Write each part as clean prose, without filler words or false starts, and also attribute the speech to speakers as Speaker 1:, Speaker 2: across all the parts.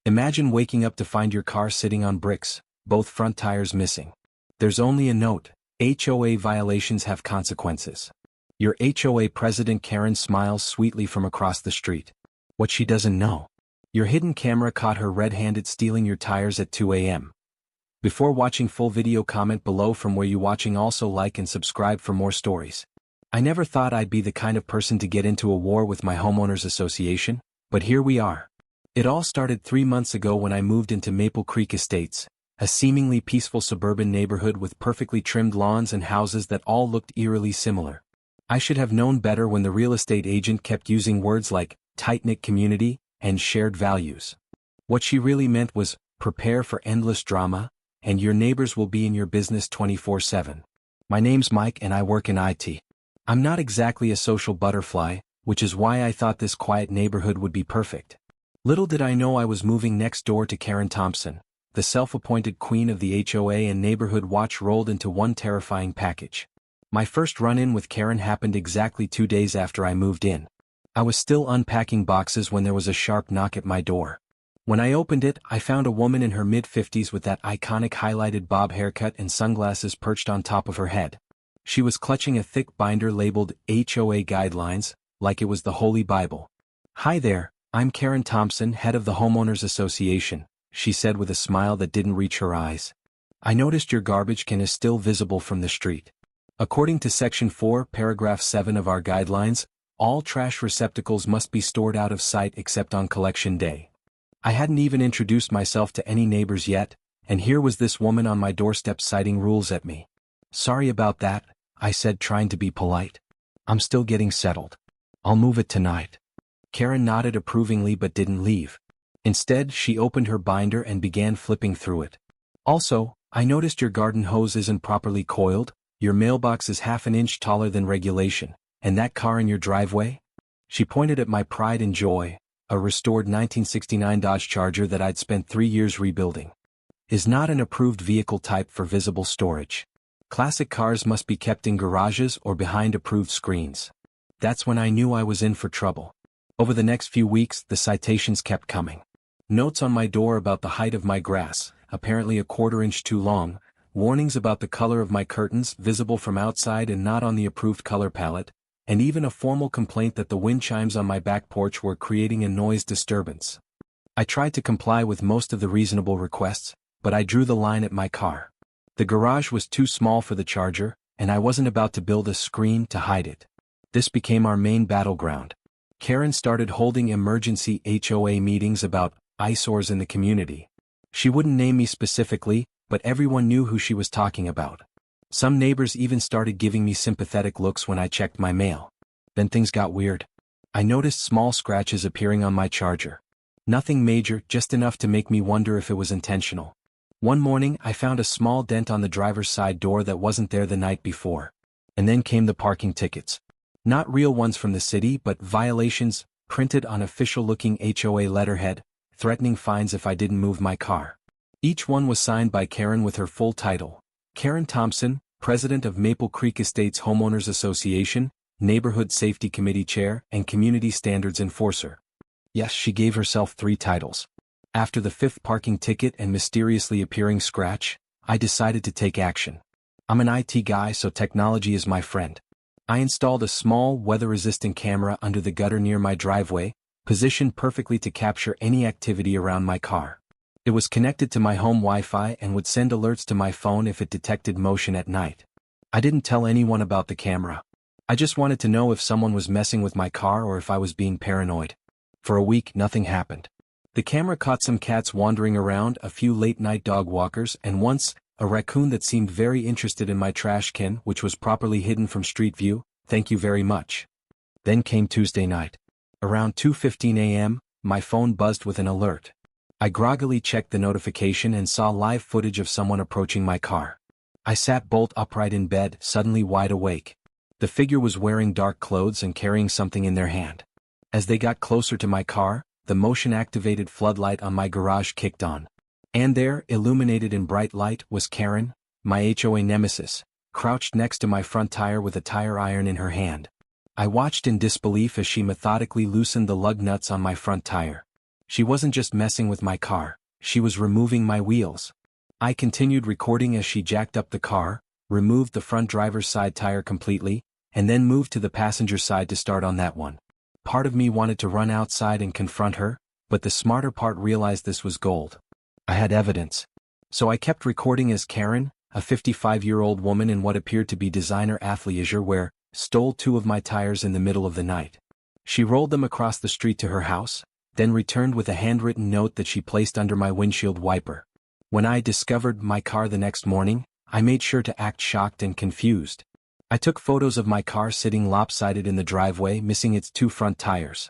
Speaker 1: Imagine waking up to find your car sitting on bricks, both front tires missing. There's only a note: HOA violations have consequences. Your HOA president Karen smiles sweetly from across the street. What she doesn't know: your hidden camera caught her red-handed stealing your tires at 2 a.m. Before watching full video, comment below from where you watching. Also like and subscribe for more stories. I never thought I'd be the kind of person to get into a war with my homeowners association, but here we are. It all started 3 months ago when I moved into Maple Creek Estates, a seemingly peaceful suburban neighborhood with perfectly trimmed lawns and houses that all looked eerily similar. I should have known better when the real estate agent kept using words like tight-knit community and shared values. What she really meant was, prepare for endless drama, and your neighbors will be in your business 24/7. My name's Mike and I work in IT. I'm not exactly a social butterfly, which is why I thought this quiet neighborhood would be perfect. Little did I know I was moving next door to Karen Thompson, the self-appointed queen of the HOA and neighborhood watch rolled into one terrifying package. My first run-in with Karen happened exactly 2 days after I moved in. I was still unpacking boxes when there was a sharp knock at my door. When I opened it, I found a woman in her mid-50s with that iconic highlighted bob haircut and sunglasses perched on top of her head. She was clutching a thick binder labeled HOA Guidelines, like it was the Holy Bible. "Hi there, I'm Karen Thompson, head of the Homeowners Association," she said with a smile that didn't reach her eyes. "I noticed your garbage can is still visible from the street. According to Section 4, Paragraph 7 of our guidelines, all trash receptacles must be stored out of sight except on collection day." I hadn't even introduced myself to any neighbors yet, and here was this woman on my doorstep citing rules at me. "Sorry about that," I said, trying to be polite. "I'm still getting settled. I'll move it tonight." Karen nodded approvingly but didn't leave. Instead, she opened her binder and began flipping through it. "Also, I noticed your garden hose isn't properly coiled, your mailbox is half an inch taller than regulation, and that car in your driveway?" She pointed at my pride and joy, a restored 1969 Dodge Charger that I'd spent 3 years rebuilding. "Is not an approved vehicle type for visible storage. Classic cars must be kept in garages or behind approved screens." That's when I knew I was in for trouble. Over the next few weeks, the citations kept coming. Notes on my door about the height of my grass, apparently a 1/4 inch too long, warnings about the color of my curtains, visible from outside and not on the approved color palette, and even a formal complaint that the wind chimes on my back porch were creating a noise disturbance. I tried to comply with most of the reasonable requests, but I drew the line at my car. The garage was too small for the Charger, and I wasn't about to build a screen to hide it. This became our main battleground. Karen started holding emergency HOA meetings about eyesores in the community. She wouldn't name me specifically, but everyone knew who she was talking about. Some neighbors even started giving me sympathetic looks when I checked my mail. Then things got weird. I noticed small scratches appearing on my Charger. Nothing major, just enough to make me wonder if it was intentional. One morning I found a small dent on the driver's side door that wasn't there the night before. And then came the parking tickets. Not real ones from the city, but violations, printed on official-looking HOA letterhead, threatening fines if I didn't move my car. Each one was signed by Karen with her full title: Karen Thompson, President of Maple Creek Estates Homeowners Association, Neighborhood Safety Committee Chair and Community Standards Enforcer. Yes, she gave herself 3 titles. After the 5th parking ticket and mysteriously appearing scratch, I decided to take action. I'm an IT guy, so technology is my friend. I installed a small, weather-resistant camera under the gutter near my driveway, positioned perfectly to capture any activity around my car. It was connected to my home Wi-Fi and would send alerts to my phone if it detected motion at night. I didn't tell anyone about the camera. I just wanted to know if someone was messing with my car or if I was being paranoid. For a week, nothing happened. The camera caught some cats wandering around, a few late-night dog walkers, and once, a raccoon that seemed very interested in my trash can, which was properly hidden from street view. Thank you very much. Then came Tuesday night. Around 2:15 a.m., my phone buzzed with an alert. I groggily checked the notification and saw live footage of someone approaching my car. I sat bolt upright in bed, suddenly wide awake. The figure was wearing dark clothes and carrying something in their hand. As they got closer to my car, the motion-activated floodlight on my garage kicked on. And there, illuminated in bright light, was Karen, my HOA nemesis, crouched next to my front tire with a tire iron in her hand. I watched in disbelief as she methodically loosened the lug nuts on my front tire. She wasn't just messing with my car, she was removing my wheels. I continued recording as she jacked up the car, removed the front driver's side tire completely, and then moved to the passenger side to start on that one. Part of me wanted to run outside and confront her, but the smarter part realized this was gold. I had evidence. So I kept recording as Karen, a 55-year-old woman in what appeared to be designer athleisure wear, stole 2 of my tires in the middle of the night. She rolled them across the street to her house, then returned with a handwritten note that she placed under my windshield wiper. When I discovered my car the next morning, I made sure to act shocked and confused. I took photos of my car sitting lopsided in the driveway, missing its 2 front tires.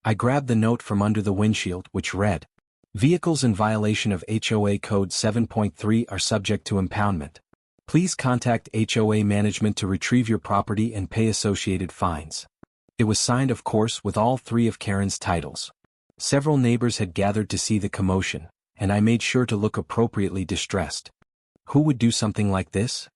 Speaker 1: I grabbed the note from under the windshield, which read, "Vehicles in violation of HOA Code 7.3 are subject to impoundment. Please contact HOA management to retrieve your property and pay associated fines." It was signed, of course, with all 3 of Karen's titles. Several neighbors had gathered to see the commotion, and I made sure to look appropriately distressed. Who would do something like this?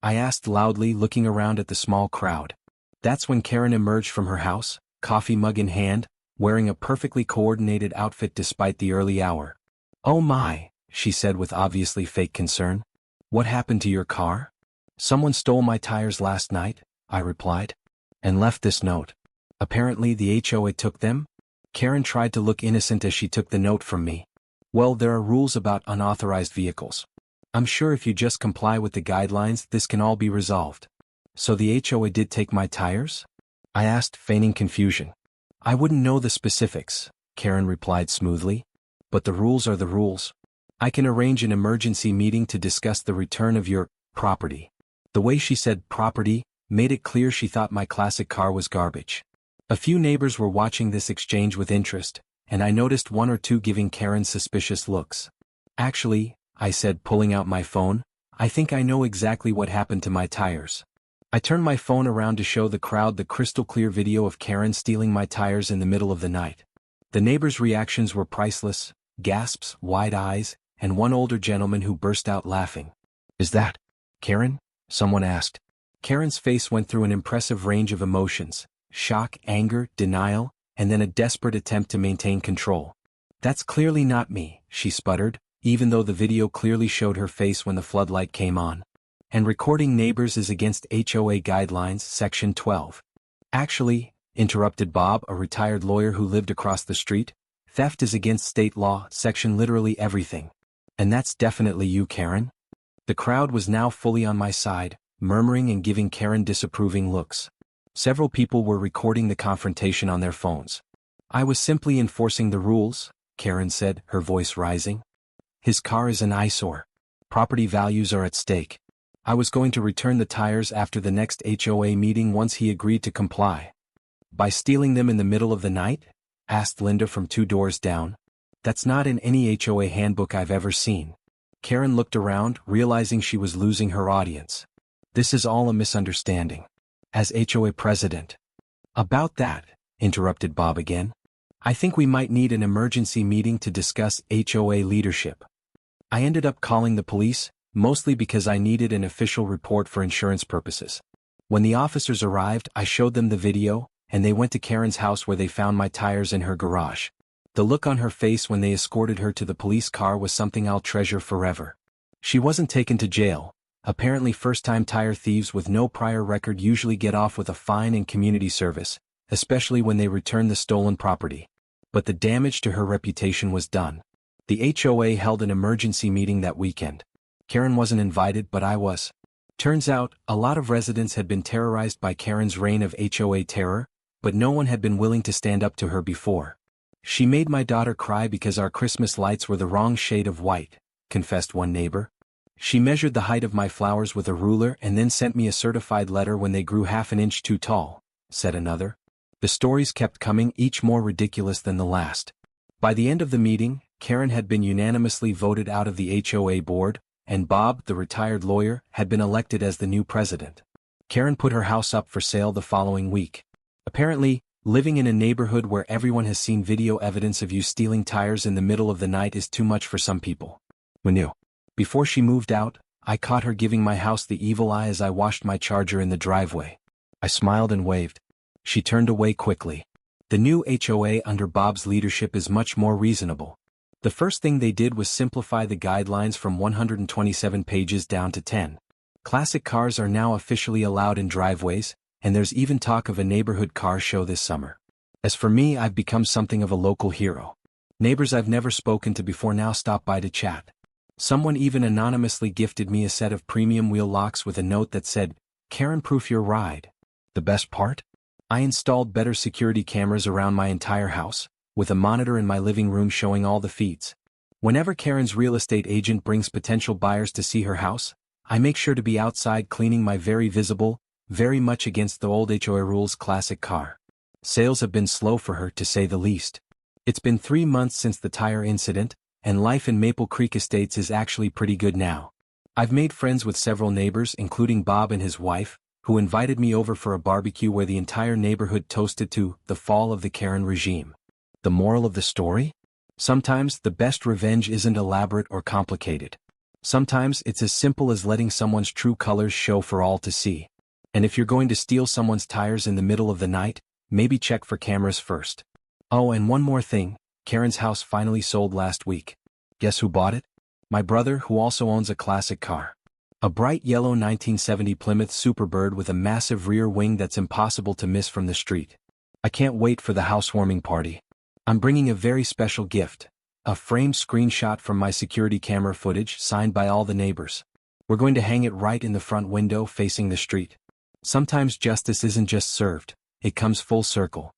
Speaker 1: I asked loudly, looking around at the small crowd. That's when Karen emerged from her house, coffee mug in hand, wearing a perfectly coordinated outfit despite the early hour. "Oh my," she said with obviously fake concern. "What happened to your car?" "Someone stole my tires last night," I replied. "And left this note. Apparently the HOA took them?" Karen tried to look innocent as she took the note from me. "Well, there are rules about unauthorized vehicles. I'm sure if you just comply with the guidelines, this can all be resolved." "So the HOA did take my tires?" I asked, feigning confusion. "I wouldn't know the specifics," Karen replied smoothly. "But the rules are the rules. I can arrange an emergency meeting to discuss the return of your property." The way she said property made it clear she thought my classic car was garbage. A few neighbors were watching this exchange with interest, and I noticed 1 or 2 giving Karen suspicious looks. "Actually," I said, pulling out my phone, "I think I know exactly what happened to my tires." I turned my phone around to show the crowd the crystal-clear video of Karen stealing my tires in the middle of the night. The neighbors' reactions were priceless: gasps, wide eyes, and one older gentleman who burst out laughing. "Is that Karen?" someone asked. Karen's face went through an impressive range of emotions: shock, anger, denial, and then a desperate attempt to maintain control. "That's clearly not me," she sputtered, even though the video clearly showed her face when the floodlight came on. "And recording neighbors is against HOA guidelines, Section 12. "Actually," interrupted Bob, a retired lawyer who lived across the street, "theft is against state law, section literally everything." "And that's definitely you, Karen?" The crowd was now fully on my side, murmuring and giving Karen disapproving looks. Several people were recording the confrontation on their phones. "I was simply enforcing the rules," Karen said, her voice rising. "His car is an eyesore. Property values are at stake. I was going to return the tires after the next HOA meeting once he agreed to comply." "By stealing them in the middle of the night?" asked Linda from 2 doors down. "That's not in any HOA handbook I've ever seen." Karen looked around, realizing she was losing her audience. "This is all a misunderstanding. As HOA president." "About that," interrupted Bob again, "I think we might need an emergency meeting to discuss HOA leadership." I ended up calling the police, mostly because I needed an official report for insurance purposes. When the officers arrived, I showed them the video, and they went to Karen's house where they found my tires in her garage. The look on her face when they escorted her to the police car was something I'll treasure forever. She wasn't taken to jail. Apparently first-time tire thieves with no prior record usually get off with a fine and community service, especially when they return the stolen property. But the damage to her reputation was done. The HOA held an emergency meeting that weekend. Karen wasn't invited, but I was. Turns out, a lot of residents had been terrorized by Karen's reign of HOA terror, but no one had been willing to stand up to her before. "She made my daughter cry because our Christmas lights were the wrong shade of white," confessed one neighbor. "She measured the height of my flowers with a ruler and then sent me a certified letter when they grew half an inch too tall," said another. The stories kept coming, each more ridiculous than the last. By the end of the meeting, Karen had been unanimously voted out of the HOA board, and Bob, the retired lawyer, had been elected as the new president. Karen put her house up for sale the following week. Apparently, living in a neighborhood where everyone has seen video evidence of you stealing tires in the middle of the night is too much for some people. Who knew? Before she moved out, I caught her giving my house the evil eye as I washed my Charger in the driveway. I smiled and waved. She turned away quickly. The new HOA under Bob's leadership is much more reasonable. The first thing they did was simplify the guidelines from 127 pages down to 10. Classic cars are now officially allowed in driveways, and there's even talk of a neighborhood car show this summer. As for me, I've become something of a local hero. Neighbors I've never spoken to before now stop by to chat. Someone even anonymously gifted me a set of premium wheel locks with a note that said, "Karen-proof your ride." The best part? I installed better security cameras around my entire house, with a monitor in my living room showing all the feeds. Whenever Karen's real estate agent brings potential buyers to see her house, I make sure to be outside cleaning my very visible, very much against the old HOA rules classic car. Sales have been slow for her, to say the least. It's been 3 months since the tire incident, and life in Maple Creek Estates is actually pretty good now. I've made friends with several neighbors, including Bob and his wife, who invited me over for a barbecue where the entire neighborhood toasted to the fall of the Karen regime. The moral of the story? Sometimes the best revenge isn't elaborate or complicated. Sometimes it's as simple as letting someone's true colors show for all to see. And if you're going to steal someone's tires in the middle of the night, maybe check for cameras first. Oh, and one more thing, Karen's house finally sold last week. Guess who bought it? My brother, who also owns a classic car. A bright yellow 1970 Plymouth Superbird with a massive rear wing that's impossible to miss from the street. I can't wait for the housewarming party. I'm bringing a very special gift. A framed screenshot from my security camera footage signed by all the neighbors. We're going to hang it right in the front window facing the street. Sometimes justice isn't just served, it comes full circle.